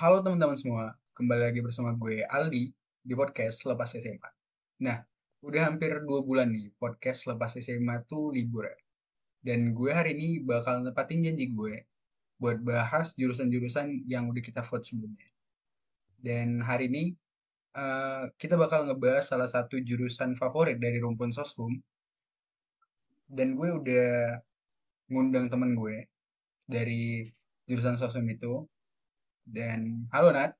Halo teman-teman semua, kembali lagi bersama gue Aldi di podcast Lepas SMA. Nah, udah hampir 2 bulan nih podcast Lepas SMA tuh libur ya. Dan gue hari ini bakal nepatin janji gue buat bahas jurusan-jurusan yang udah kita vote sebelumnya. Dan hari ini kita bakal ngebahas salah satu jurusan favorit dari rumpun Soshum. Dan gue udah ngundang temen gue dari jurusan Soshum itu. Dan halo Nat.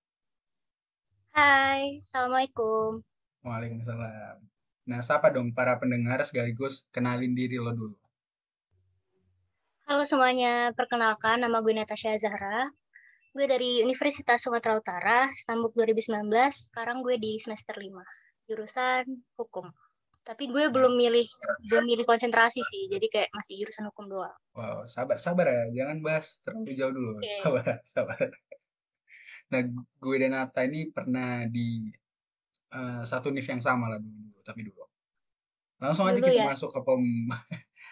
Hai, Assalamualaikum. Waalaikumsalam. Nah, sapa dong para pendengar sekaligus kenalin diri lo dulu. Halo semuanya, perkenalkan nama gue Natasha Zahra. Gue dari Universitas Sumatera Utara, Stambuk 2019. Sekarang gue di semester 5, jurusan hukum. Tapi gue Nah, belum milih konsentrasi sih, jadi kayak masih jurusan hukum doang. wow, sabar, sabar ya, jangan bahas terlalu jauh dulu. Oke, Sabar, sabar. Nah, gue dan Nata ini pernah di satu univ yang sama lah dulu, tapi dulu. Langsung aja dulu kita ya. masuk ke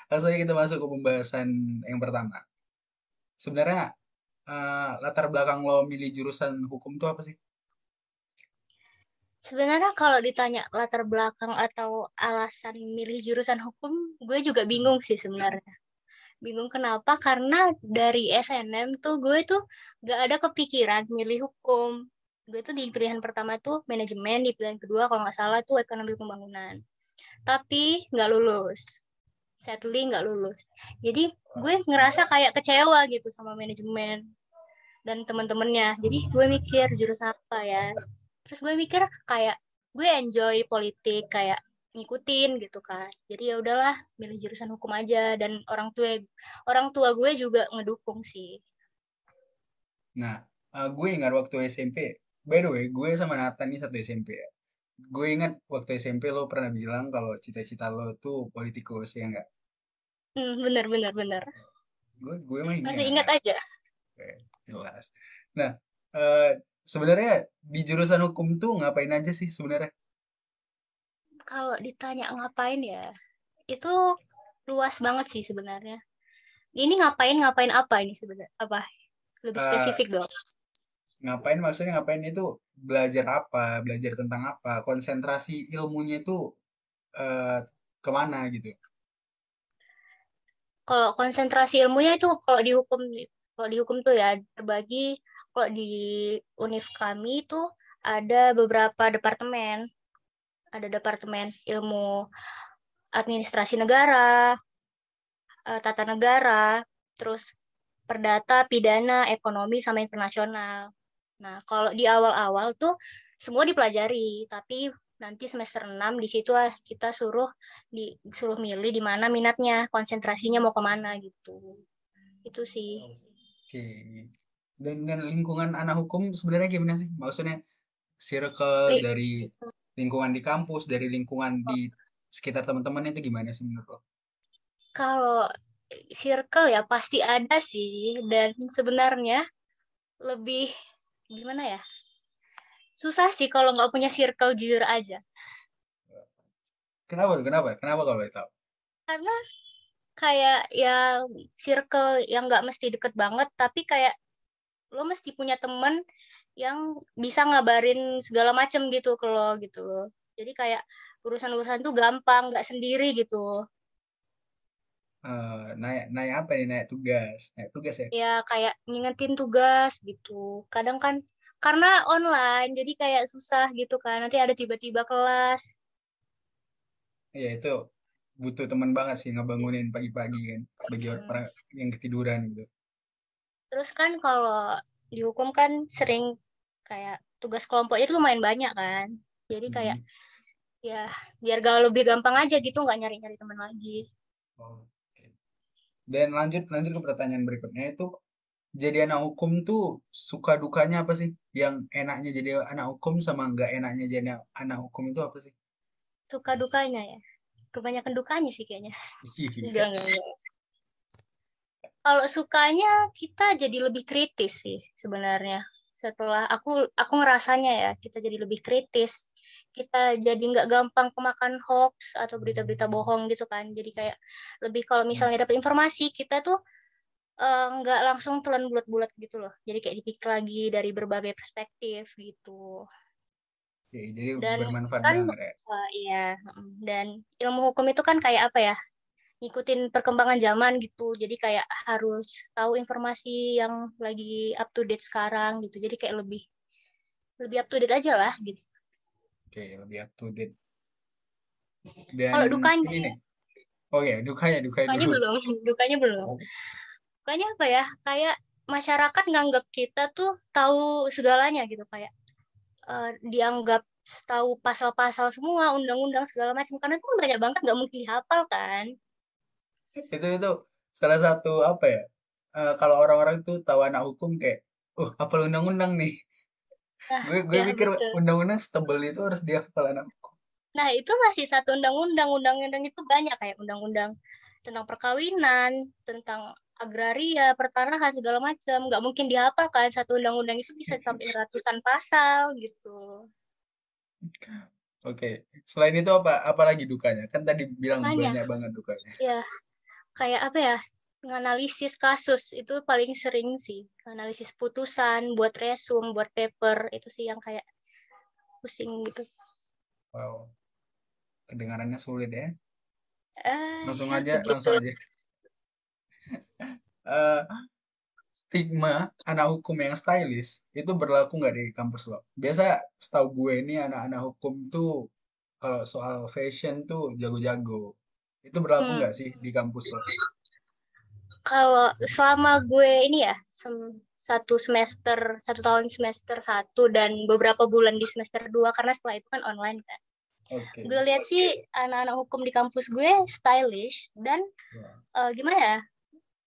langsung aja kita masuk ke pembahasan yang pertama. Sebenarnya latar belakang lo milih jurusan hukum tuh apa sih? Sebenarnya kalau ditanya latar belakang atau alasan milih jurusan hukum, gue juga bingung sih sebenarnya. Bingung kenapa? Karena dari SNM tuh gue tuh gak ada kepikiran milih hukum. Gue tuh di pilihan pertama tuh manajemen, di pilihan kedua kalau nggak salah tuh ekonomi pembangunan. Tapi nggak lulus. Sadly nggak lulus. Jadi gue ngerasa kayak kecewa gitu sama manajemen dan teman-temannya. Jadi gue mikir jurusan apa ya. Terus gue mikir kayak gue enjoy politik kayak ngikutin gitu kan. Jadi ya udahlah milih jurusan hukum aja dan orang tua gue juga ngedukung sih. Nah, gue ingat waktu SMP, by the way, gue sama Nathan ini satu SMP ya. Gue ingat waktu SMP lo pernah bilang kalau cita-cita lo tuh politikus, ya nggak? Bener bener bener. Gue mah Masih ingat ingat. aja. Oke, jelas. Nah, eh, sebenarnya di jurusan hukum tuh ngapain aja sih sebenarnya? Kalau ditanya ngapain ya, itu luas banget sih sebenarnya. Ini ngapain ngapain apa ini sebenarnya? Apa? Lebih Eh, spesifik dong. ngapain maksudnya ngapain itu belajar apa, belajar tentang apa, konsentrasi ilmunya itu eh, kemana gitu. Kalau konsentrasi ilmunya itu kalau di hukum tuh ya terbagi. Kalau di univ kami itu ada beberapa departemen. Ada departemen ilmu administrasi negara, tata negara, terus perdata, pidana, ekonomi, sama internasional. Nah, kalau di awal-awal tuh semua dipelajari, tapi nanti semester 6 di situ kita disuruh milih di mana minatnya, konsentrasinya mau kemana gitu. Itu sih. Oke. Dan lingkungan anak hukum sebenarnya gimana sih? Maksudnya circle Li- dari lingkungan di kampus, dari lingkungan di sekitar teman-teman itu gimana sih menurut lo? Kalau circle ya pasti ada sih, dan sebenarnya lebih gimana ya? Susah sih kalau nggak punya circle, jujur aja. Kenapa tuh? Kenapa? Kenapa kalau boleh tahu? Karena kayak ya circle yang nggak mesti deket banget, tapi kayak lo mesti punya temen yang bisa ngabarin segala macem gitu ke lo gitu. Jadi kayak urusan-urusan tuh gampang, nggak sendiri gitu. Naik naik apa nih? Naik tugas ya? Ya kayak ngingetin tugas gitu. Kadang kan karena online, jadi kayak susah gitu kan. Nanti ada tiba-tiba kelas. Iya itu butuh teman banget sih ngebangunin pagi-pagi kan, bagi Hmm. orang yang ketiduran gitu. Terus kan kalau dihukum kan sering kayak tugas kelompoknya tuh lumayan banyak kan. Jadi kayak Mhm. ya biar gak lebih gampang aja gitu, nggak nyari-nyari teman lagi. Oke. Dan lanjut lanjut ke pertanyaan berikutnya itu jadi anak hukum tuh suka dukanya apa sih? Yang enaknya jadi anak hukum sama nggak enaknya jadi anak hukum itu apa sih? Suka dukanya ya. Kebanyakan dukanya sih kayaknya. Iya. Enggak. Kalau sukanya kita jadi lebih kritis sih sebenarnya. Setelah aku ngerasanya ya, kita jadi lebih kritis. Kita jadi nggak gampang kemakan hoax atau berita-berita bohong gitu kan. Jadi kayak lebih kalau misalnya dapat informasi, kita tuh nggak langsung telan bulat-bulat gitu loh. Jadi kayak dipikir lagi dari berbagai perspektif gitu. Oke, jadi Dan bermanfaat kan banget ya. iya, dan ilmu hukum itu kan kayak apa ya? Ngikutin perkembangan zaman gitu. Jadi kayak harus tahu informasi yang lagi up to date sekarang gitu. Jadi kayak lebih lebih up to date aja lah gitu. Oke, lebih up to date. Dan Kalau dukanya, ini nih, oh ya, dukanya dukanya dulu. belum, dukanya belum. Dukanya apa ya? Kayak masyarakat nganggap kita tuh tahu segalanya gitu kayak dianggap tahu pasal-pasal semua, undang-undang segala macam. Karena itu kan banyak banget nggak mungkin dihafal kan. Itu salah satu apa ya? Kalau orang-orang tuh tahu anak hukum kayak, hafal undang-undang nih. Nah, Gue ya pikir betul. undang-undang setebel itu harus dihafal anak hukum. Nah, itu masih satu undang-undang. Undang-undang itu banyak kayak undang-undang tentang perkawinan, tentang agraria, pertanahan, segala macam. Nggak mungkin dihafal kan. Satu undang-undang itu bisa sampai ratusan pasal gitu. Oke, selain itu apa lagi dukanya? Kan tadi bilang Makanya, banyak banget dukanya. ya kayak apa ya, nganalisis kasus itu paling sering sih. Analisis putusan, buat resum, buat paper, itu sih yang kayak pusing gitu. Wow, kedengarannya sulit ya. Langsung Ya aja, begitu. langsung aja. Eh, Stigma anak hukum yang stylish itu berlaku nggak di kampus lo? Biasa setahu gue ini anak-anak hukum tuh kalau soal fashion tuh jago-jago. Itu berlaku Hmm. nggak sih di kampus lo? Kalau selama gue ini ya, satu tahun semester satu dan beberapa bulan di semester dua, karena setelah itu kan online kan. Oke. Gue lihat sih anak-anak hukum di kampus gue stylish dan Ya. gimana ya,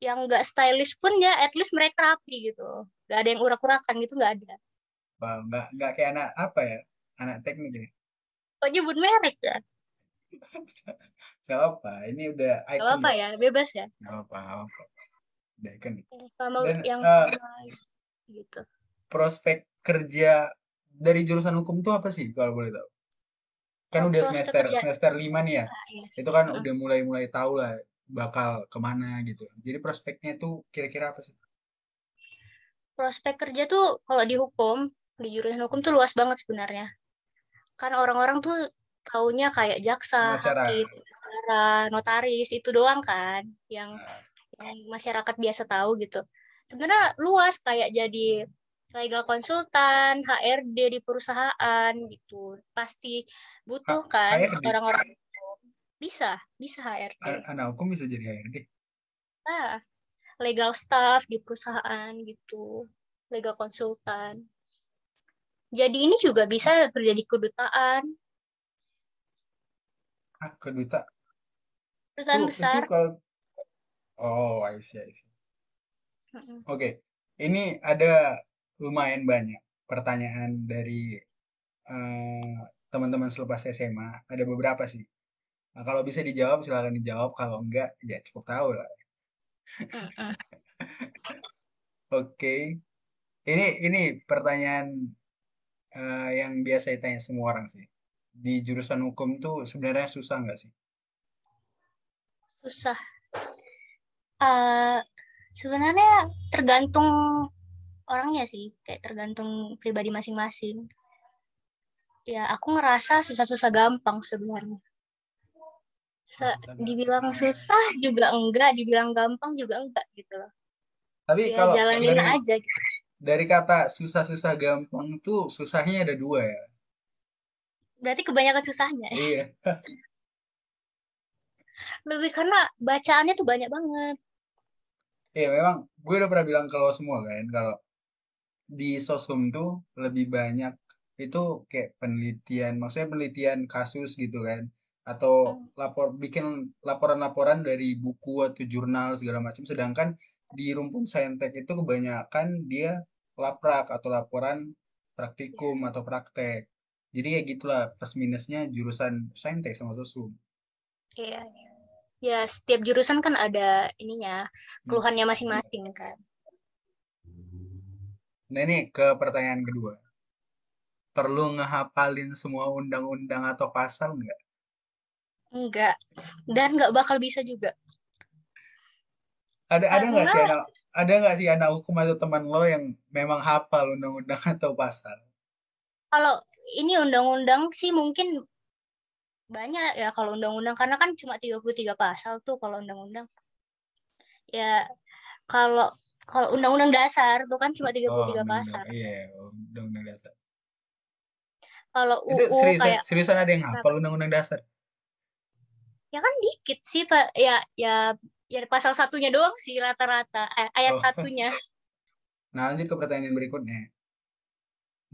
yang nggak stylish pun ya at least mereka rapi gitu. Gak ada yang urak-urakan gitu, nggak ada. Wah, nggak kayak anak apa ya? Anak teknik ini. Kok nyebut merek ya? Nggak apa, ini udah Gak icon apa kok. ya, bebas ya. Nggak apa. Udah icon. Sama Dan yang sama gitu. prospek kerja dari jurusan hukum tuh apa sih kalau boleh tahu? Kan udah Prospek semester kerja. semester 5 nih ya. Ah, iya. Itu kan Mm-mm. udah mulai tahu lah bakal kemana gitu. Jadi prospeknya tuh kira-kira apa sih? Prospek kerja tuh kalau di hukum, di jurusan hukum tuh luas banget sebenarnya. Kan orang-orang tuh taunya kayak jaksa, Pengacara. hakim, pengacara, notaris, itu doang kan Nah, yang masyarakat biasa tahu gitu. Sebenarnya luas kayak jadi legal konsultan, HRD di perusahaan gitu. Pasti butuh kan HRD. orang-orang bisa, bisa HRD. Anak hukum bisa jadi HRD. Ah, legal staff di perusahaan gitu. Legal konsultan. Jadi ini juga bisa kerja di kedutaan, Keduta. perusahaan Itu besar. kalau I see. Mm-mm. Oke. Ini ada lumayan banyak pertanyaan dari eh, teman-teman selepas SMA. Ada beberapa sih. Nah, kalau bisa dijawab silakan dijawab. Kalau enggak, ya cukup tahu lah. Mm-mm. Oke. Ini pertanyaan yang biasa ditanya semua orang sih. Di jurusan hukum tuh sebenarnya susah nggak sih? Susah. Eh, Sebenarnya tergantung orangnya sih, kayak tergantung pribadi masing-masing. Ya, aku ngerasa susah-susah gampang sebenarnya. Susah nggak? Dibilang susah juga enggak, dibilang gampang juga enggak gitu loh. Tapi Ya, kalau jalanin dari aja gitu. dari kata susah-susah gampang tuh susahnya ada dua ya. Berarti kebanyakan susahnya. Iya. Lebih karena bacaannya tuh banyak banget. Iya memang gue udah pernah bilang kalau semua kan kalau di sosum tuh lebih banyak itu kayak penelitian, maksudnya penelitian kasus gitu kan, atau Hmm. bikin laporan-laporan dari buku atau jurnal segala macam. Sedangkan di rumpun saintek itu kebanyakan dia laprak atau laporan praktikum atau praktek. Jadi ya gitulah plus minusnya jurusan saintek sama sosum. Iya. Ya, setiap jurusan kan ada ininya, Hmm. keluhannya masing-masing kan. Nah ini ke pertanyaan kedua. Perlu ngehafalin semua undang-undang atau pasal nggak? Enggak. Dan nggak bakal bisa juga. Ada nggak Karena sih anak ada nggak sih anak hukum atau teman lo yang memang hafal undang-undang atau pasal? Kalau ini undang-undang sih mungkin banyak ya kalau undang-undang karena kan cuma 33 pasal tuh kalau undang-undang. Ya kalau kalau undang-undang dasar tuh kan cuma tiga puluh Oh, tiga undang-undang. pasal. Iya, oh, undang-undang dasar. Kalau Itu UU seriusan, kayak seriusan ada yang berapa? hafal undang-undang dasar? Ya kan dikit sih Pak. Ya pasal satunya doang sih rata-rata ayat Oh, satunya. nah lanjut ke pertanyaan berikutnya.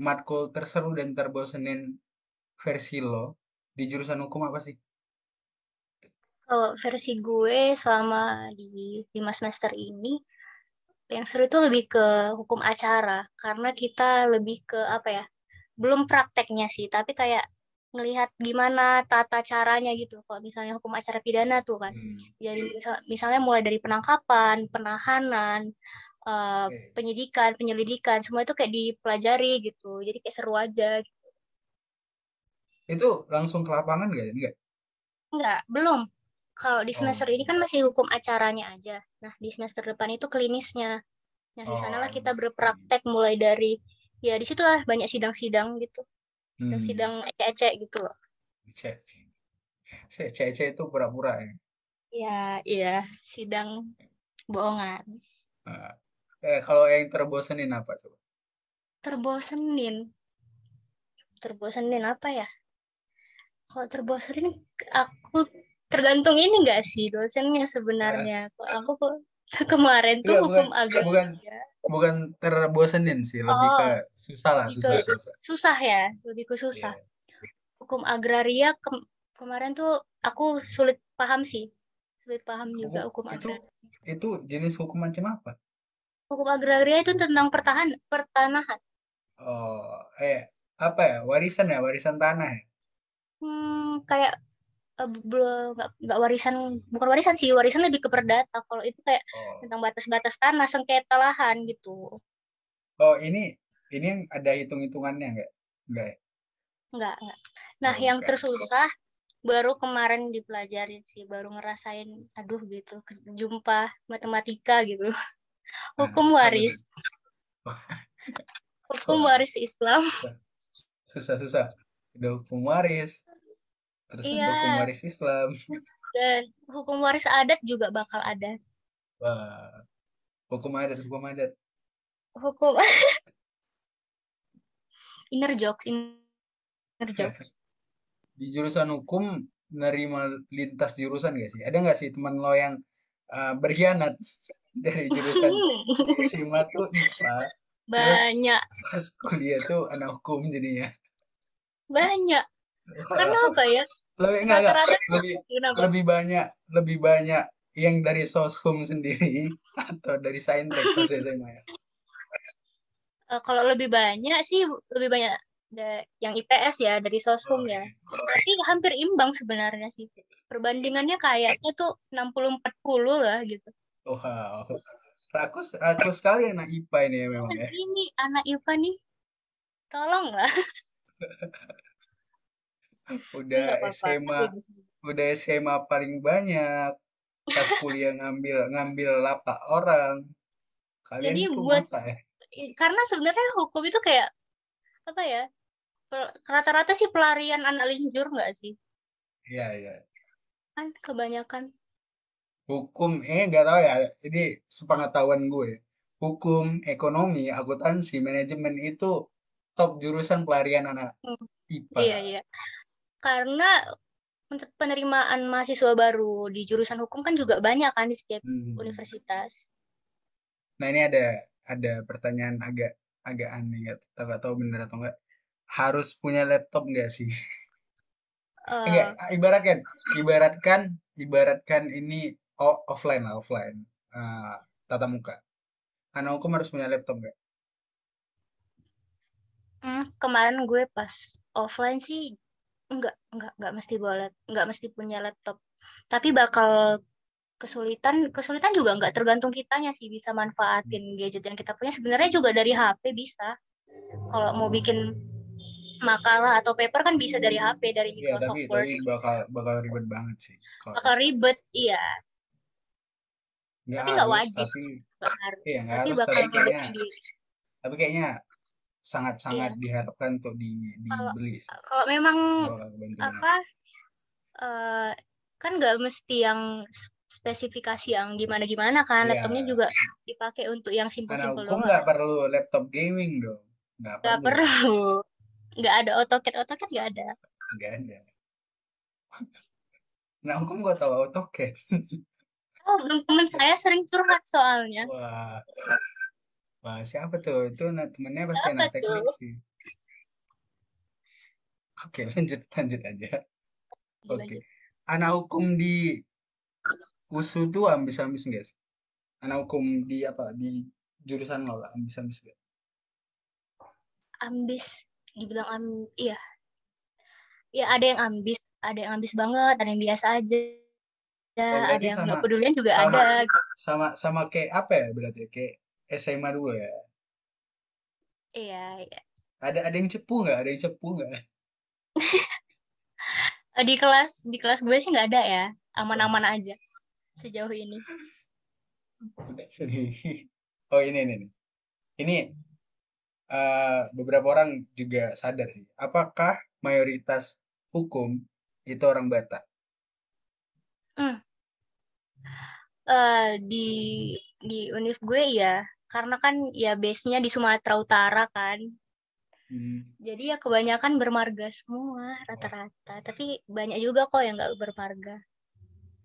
Matkul terseru dan terbosenin versi lo di jurusan hukum apa sih? Kalau versi gue selama di 5 semester ini yang seru itu lebih ke hukum acara karena kita lebih ke apa ya? Belum prakteknya sih, tapi kayak ngelihat gimana tata caranya gitu. Kalau misalnya hukum acara pidana tuh kan. Hmm, Jadi misalnya mulai dari penangkapan, penahanan, oke. penyidikan, penyelidikan, semua itu kayak dipelajari gitu. Jadi kayak seru aja. Itu langsung ke lapangan nggak? Enggak. Enggak, belum. Kalau di Oh, semester ini kan masih hukum acaranya aja. Nah, di semester depan itu klinisnya. Nah, di oh, sanalah kita berpraktek mulai dari ya di situ lah banyak sidang-sidang gitu. hmm, Sidang-sidang ece-ece gitu loh. cek, cek itu pura-pura ya. Ya, iya, sidang bohongan. Nah, kalau yang terbosenin apa tuh? Terbosenin. Terbosenin apa ya? Kalau terbosenin aku tergantung ini enggak sih dosennya Eh, sebenarnya. Kalau aku kok kemarin tuh enggak, bukan, hukum agama. bukan, bukan terbosenin sih, lebih ke Oh, susah lah, lebih ke susah, susah. susah ya, lebih ke susah. Iya. Hukum agraria kemarin tuh aku sulit paham sih. Sulit paham juga Hukum hukum agraria. itu jenis hukum macam apa? Hukum agraria itu tentang pertanahan. Oh, apa ya? Warisan ya, warisan tanah ya. Kayak belum nggak warisan, bukan warisan sih, warisan lebih ke perdata. Kalau itu kayak Oh, tentang batas-batas tanah, sengketa lahan gitu. oh ini yang ada hitung-hitungannya nggak? Nggak ya? Enggak. Nah, Oh, yang bukan. tersusah baru kemarin dipelajarin sih, baru ngerasain, aduh gitu, jumpa matematika gitu. Nah, Hukum apa tuh? waris, Wah, hukum wah, waris Islam. susah, susah, susah. Ada hukum waris, terus ada hukum Iya, waris Islam. dan hukum waris adat juga bakal ada. Wah, hukum adat, hukum adat. Hukum inner jokes. Di jurusan hukum nerima lintas jurusan gak sih? Ada nggak sih teman lo yang berkhianat dari jurusan di SMA tuh IPA, terus Banyak, pas kuliah tuh anak hukum jadinya? banyak. Karena apa ya? Lebih enggak, Rata-rata tuh lebih kenapa? lebih banyak lebih banyak yang dari soshum sendiri atau dari saintek pas SMA ya? Kalau lebih banyak sih lebih banyak yang IPS ya dari Soshum Oh ya. iya. Tapi hampir imbang sebenarnya sih. Perbandingannya kayaknya tuh 60-40 lah gitu. Wow. Rakus rakus sekali anak IPA ini ya memang Dan ya. ini anak IPA nih, tolonglah. Udah Nggak apa-apa. SMA udah SMA paling banyak. Pas kuliah ngambil ngambil lapak orang. Kalian Jadi tuh buat masa ya? karena sebenarnya hukum itu kayak apa ya? Rata-rata sih pelarian anak linjur nggak sih? Iya, iya. Kan kebanyakan. Hukum, nggak tahu ya. Ini sepengetahuan gue. Hukum, ekonomi, akuntansi, manajemen itu top jurusan pelarian anak Hmm, IPA. iya, iya. Karena untuk penerimaan mahasiswa baru di jurusan hukum kan juga banyak kan di setiap Hmm. universitas. Nah ini ada pertanyaan agak agak aneh, nggak tahu bener atau enggak. Harus punya laptop nggak sih? Enggak, eh ibaratkan, ibaratkan ini offline lah, offline. Tatap muka. Anak hukum harus punya laptop nggak? Kemarin gue pas offline sih nggak mesti nggak mesti punya laptop. Tapi bakal kesulitan juga nggak tergantung kitanya sih bisa manfaatin gadget yang kita punya. Sebenarnya juga dari HP bisa. Kalau mau bikin makalah atau paper kan bisa dari HP, dari Iya, tapi Microsoft tapi Word. bakal bakal ribet banget sih kalau Bakal laptop. ribet, iya. Nggak Tapi nggak harus, wajib, tapi nggak harus. iya nggak Tapi harus, bakal nyari sendiri. tapi kayaknya sangat-sangat Iya. diharapkan untuk Kalau dibeli sih. kalau memang Itu bakal bantu banget. apa eh, kan nggak mesti yang spesifikasi yang gimana-gimana kan. Laptopnya Iya, juga dipakai untuk yang anak simple-simple hukum nggak doang. perlu laptop gaming dong, nggak Nggak perlu, perlu. Nggak ada AutoCAD nggak ada. nggak ada. Anak hukum nggak tahu AutoCAD. Oh, belum teman saya sering curhat soalnya. Wah, wah siapa tuh? Itu temennya pasti Apa anak tuh? teknik sih. Oke, lanjut lanjut aja. Oke, Lanjut. anak hukum di USU tuh ambis-ambis nggak sih? Anak hukum di apa? Di jurusan lo lah, ambis-ambis nggak? Ambis. Dibilang iya. Ya ada yang ambis banget, ada yang biasa aja, Oh ada berarti yang sama nggak pedulian juga sama ada. sama sama kayak apa ya berarti? Kayak SMA dulu ya. Iya, iya. Ada yang cepu nggak? Ada yang cepu nggak? Di kelas gue sih nggak ada ya, Wah, aman-aman aja sejauh ini. udah. Oh ini nih. Ini beberapa orang juga sadar sih. Apakah mayoritas hukum itu orang Batak? Hmm, di univ gue ya, karena kan ya base-nya di Sumatera Utara kan. Hmm. Jadi ya kebanyakan bermarga semua Wah, rata-rata. Tapi banyak juga kok yang nggak bermarga.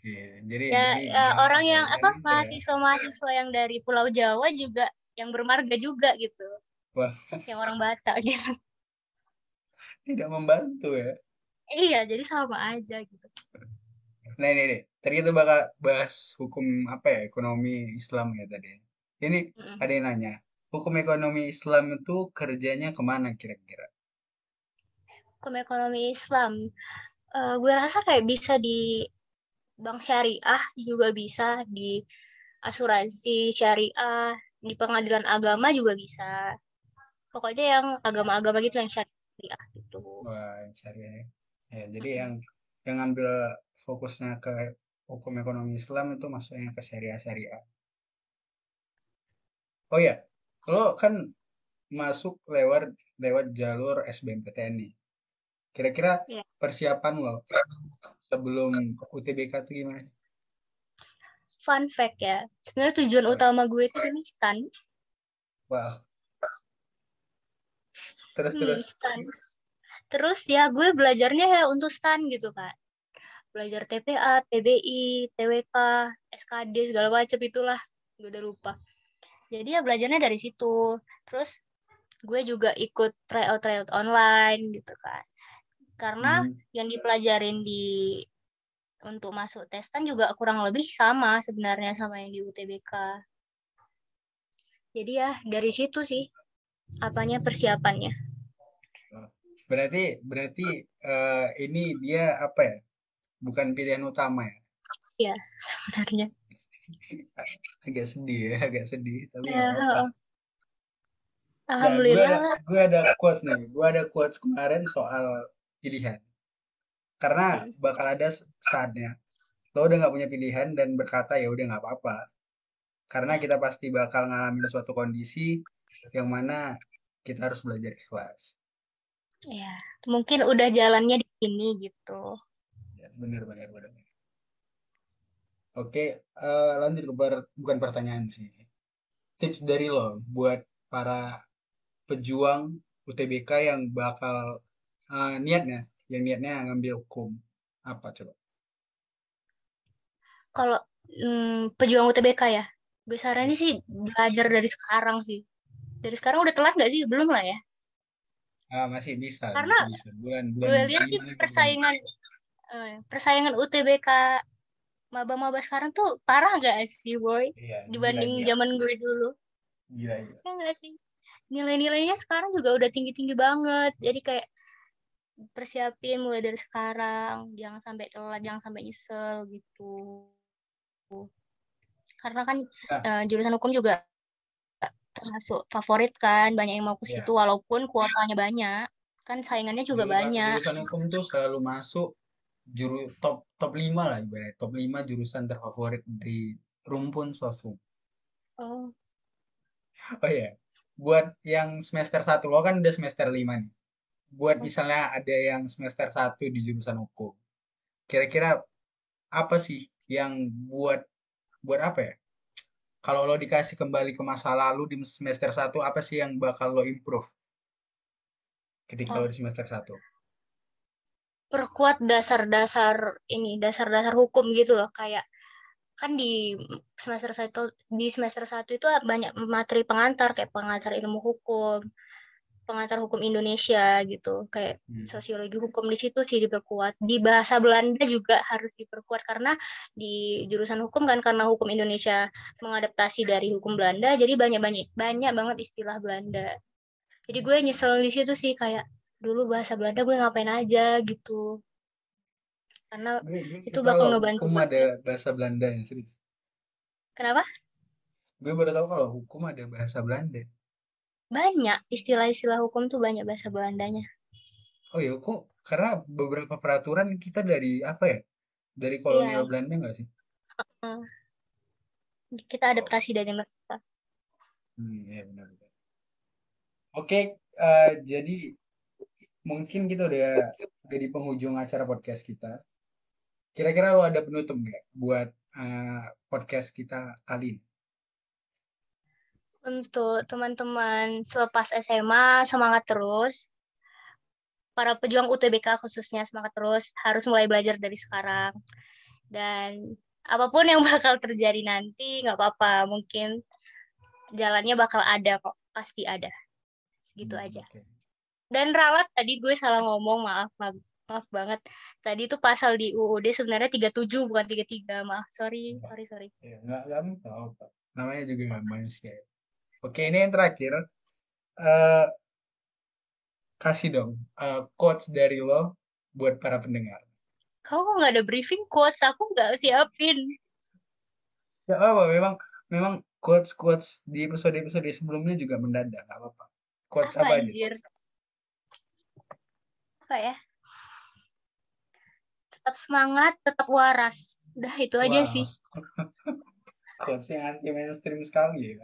oke. Jadi Ya, jadi ya jangan orang ya, yang apa jangan itu ya. mahasiswa-mahasiswa yang dari Pulau Jawa juga yang bermarga juga gitu. Wah, Yang orang Batak gitu. tidak membantu ya. Iya, jadi sama aja gitu. Nah ini. Tadi kita bakal bahas hukum apa ya? Ekonomi Islam ya tadi. Ini Mm-mm. ada yang nanya. Hukum ekonomi Islam itu kerjanya kemana kira-kira? Hukum ekonomi Islam. Gue rasa kayak bisa di bank syariah juga bisa, di asuransi syariah, di pengadilan agama juga bisa. Pokoknya yang agama-agama gitu yang syariah gitu. Wah, syariah. Ya, jadi yang ngambil fokusnya ke hukum ekonomi Islam itu masuknya ke syariah-syariah. Oh ya, lo kan masuk lewat lewat jalur SBMPTN nih. Kira-kira Ya. persiapan lo sebelum UTBK tuh gimana sih? Fun fact ya, sebenarnya tujuan Wah, utama gue itu dulu stan. wah, terus. Stan. Terus ya gue belajarnya ya untuk stan gitu kan. Belajar TPA, TBI, TWK, SKD segala macam itulah. Gue udah lupa. Jadi ya belajarnya dari situ. Terus gue juga ikut tryout online gitu kan. Karena Hmm. yang dipelajarin untuk masuk testan juga kurang lebih sama sebenarnya sama yang di UTBK. Jadi ya dari situ sih apanya persiapannya. Berarti berarti ini dia apa ya? Bukan pilihan utama ya? Ya sebenarnya. Agak sedih ya, agak sedih, tapi nggak Ya, apa-apa. Nah, gue alhamdulillah lah. gue ada quotes nih. Gue ada quotes kemarin soal pilihan. Karena Hmm. bakal ada saatnya lo udah nggak punya pilihan dan berkata ya udah nggak apa-apa. Karena kita pasti bakal ngalamin suatu kondisi yang mana kita harus belajar ikhlas. Ya, mungkin udah jalannya di sini gitu. Ya, bener bener bener. Oke, lanjut ke bukan pertanyaan sih. Tips dari lo buat para pejuang UTBK yang bakal niatnya, yang niatnya ngambil hukum apa coba? Kalau pejuang UTBK ya, gue saranin sih belajar dari sekarang sih. Dari sekarang udah telat nggak sih? Belum lah ya. Masih bisa, Karena masih bisa. Bulan bulan gue lihat sih 5 lagi bulan depan. persaingan UTBK maba-maba sekarang tuh parah gak sih, boy? Iya, gila Dibanding gila. zaman gue dulu. Gila gila. Ya nggak sih? Nilai-nilainya sekarang juga udah tinggi-tinggi banget. Jadi kayak persiapin mulai dari sekarang. Jangan sampai telat, jangan sampai nyesel gitu. Karena kan Nah, jurusan hukum juga termasuk favorit kan. Banyak yang mau ke situ ya. walaupun kuotanya banyak. Kan saingannya juga banyak. Jurusan hukum tuh selalu masuk top top 5 lah ibaratnya. Top 5 jurusan terfavorit di rumpun sosum. Oh, Oh ya, buat yang semester satu lo kan udah semester 5 nih. Buat oh. misalnya ada yang semester satu di jurusan hukum. Kira-kira apa sih yang buat buat apa ya? Kalau lo dikasih kembali ke masa lalu di semester satu, apa sih yang bakal lo improve ketika lo Oh, di semester satu? perkuat dasar-dasar ini, dasar-dasar hukum gitu loh. Kayak kan di semester satu itu banyak materi pengantar kayak pengantar ilmu hukum, pengantar hukum Indonesia gitu, kayak Hmm. sosiologi hukum di situ sih diperkuat. Di bahasa Belanda juga harus diperkuat karena di jurusan hukum kan karena hukum Indonesia mengadaptasi dari hukum Belanda, jadi banyak banyak banyak banget istilah Belanda. Jadi gue nyesel di situ sih kayak dulu bahasa Belanda gue ngapain aja gitu. Karena Gue itu baru tahu bakal loh, ngebantu hukum ada banget. bahasa Belanda ya, serius. Kenapa? Gue baru tahu kalau hukum ada bahasa Belanda. Banyak istilah-istilah hukum tuh banyak bahasa Belandanya. Oh ya, kok karena beberapa peraturan kita dari apa ya? Dari kolonial Iya, Belanda nggak sih? eh, kita Oh, adaptasi dari mereka. ya benar. Oke, jadi mungkin kita udah di penghujung acara podcast kita. Kira-kira lo ada penutup nggak buat podcast kita kali ini? Untuk teman-teman selepas SMA, semangat terus. Para pejuang UTBK khususnya semangat terus. Harus mulai belajar dari sekarang. Dan apapun yang bakal terjadi nanti, nggak apa-apa. Mungkin jalannya bakal ada kok. Pasti ada. Segitu aja. Oke. Dan ralat tadi gue salah ngomong, maaf, maaf, maaf banget. Tadi itu pasal di UUD sebenarnya 37 bukan 33. Maaf, sorry, Nggak, sorry, sorry. ya, nggak apa-apa. Namanya juga manusia. Oke, Ya. ini yang terakhir. eh Kasih dong quotes dari lo buat para pendengar. Kamu kok nggak ada briefing quotes? Aku nggak siapin. Ya apa, memang memang quotes-quotes di episode-episode sebelumnya juga mendadak, nggak apa-apa. Quotes Apa apa aja? anjir? Apa ya? Tetap semangat, tetap waras. Udah itu aja sih. Wow, quotes yang anti mainstream sekali ya.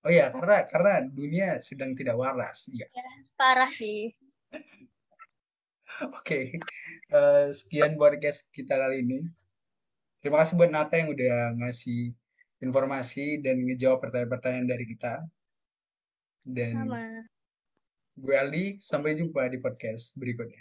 Oh ya, karena dunia sedang tidak waras. Iya. Ya, parah sih. Oke. Sekian podcast kita kali ini. Terima kasih buat Nata yang udah ngasih informasi dan ngejawab pertanyaan-pertanyaan dari kita. Dan Sama. gue Aldi, sampai jumpa di podcast berikutnya.